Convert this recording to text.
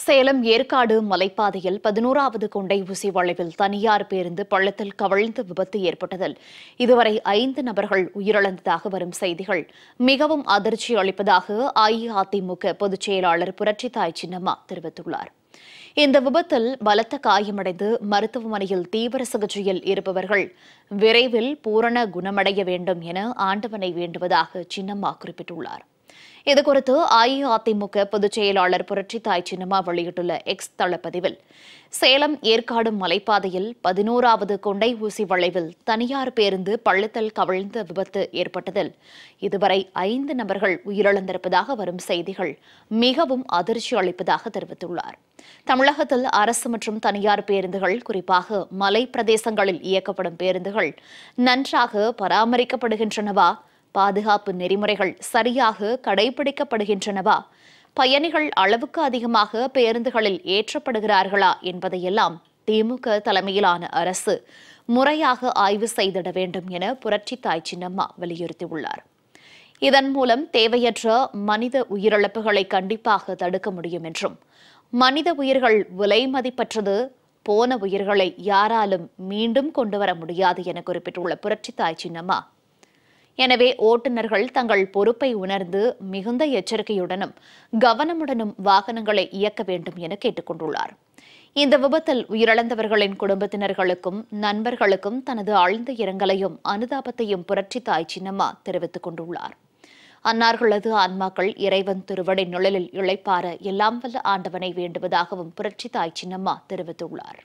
சேலம் ஏற்காடு மலைப்பாதையில் 11வது கொண்டை ஊசி வளைவில் தனியார் பேருந்து பள்ளத்தில் கவிழ்ந்து விபத்து ஏற்பட்டதில் இதுவரை 5 நபர்கள் உயிரிழந்ததாக வரும் செய்திகள் மிகவும் அதிர்ச்சி அளிப்பதாக அஇஅதிமுக பொதுச் செயலாளர் புரட்சித்தாய் சின்னம்மா தெரிவித்துள்ளார். இந்த விபத்தில் பலத்த காயமடைந்து மருத்துவமனையில் தீவிர சிகிச்சையில் இருப்பவர்கள் விரைவில் பூரண குணமடைய வேண்டும் என ஆண்டவனை வேண்டுவதாக சின்னம்மா குறிப்பிட்டுள்ளார். இதுகுறித்து அஇஅதிமுக பொதுச் செயலாளர் புரட்சித்தாய் சின்னம்மா வெளியிட்டுள்ள எக்ஸ் தளப்பதிவில், சேலம் ஏற்காடு மலைப்பாதையில் 11வது கொண்டை ஊசி வளைவில் தனியார் பேருந்து பள்ளத்தில் கவிழ்ந்த விபத்து ஏற்பட்டதில் இதுவரை 5 நபர்கள் உயிரிழந்திருப்பதாக வரும் செய்திகள் மிகவும் அதிர்ச்சி அளிப்பதாக தெரிவித்துள்ளார். தமிழகத்தில் அரசு மற்றும் தனியார் பேருந்துகள், குறிப்பாக மலை பிரதேசங்களில் இயக்கப்படும் பேருந்துகள் நன்றாக பராமரிக்கப்படுகின்றனவா? பாதுகாப்பு நெறிமுறைகள் சரியாக கடைபிடிக்கப்படுகின்றனவா? பயணிகள் அளவுக்கு அதிகமாக பேருந்துகளில் ஏற்றப்படுகிறார்களா என்பதையெல்லாம் திமுக தலைமையிலான அரசு முறையாக ஆய்வு செய்திட வேண்டும் என புரட்சித்தாய் சின்னம்மா வலியுறுத்தியுள்ளார். இதன் மூலம் தேவையற்ற மனித உயிரிழப்புகளை கண்டிப்பாக தடுக்க முடியும் என்றும், மனித உயிர்கள் விலை மதிப்பற்றது, போன உயிர்களை யாராலும் மீண்டும் கொண்டுவர முடியாது என குறிப்பிட்டுள்ள புரட்சித்தாய் சின்னம்மா, எனவே ஓட்டுநர்கள் தங்கள் பொறுப்பை உணர்ந்து மிகுந்த எச்சரிக்கையுடனும் கவனமுடனும் வாகனங்களை இயக்க வேண்டும் என கேட்டுக் கொண்டுள்ளார். இந்த விபத்தில் உயிரிழந்தவர்களின் குடும்பத்தினர்களுக்கும் நண்பர்களுக்கும் தனது ஆழ்ந்த இரங்கலையும் அனுதாபத்தையும் புரட்சித்தாய் சின்னம்மா தெரிவித்துக் கொண்டுள்ளார். அன்னார்களது ஆன்மாக்கள் இறைவன் திருவடி நிழலில் இளைப்பாற எல்லாம் வல்ல ஆண்டவனை வேண்டுவதாகவும் புரட்சித்தாய் சின்னம்மா தெரிவித்துள்ளார்.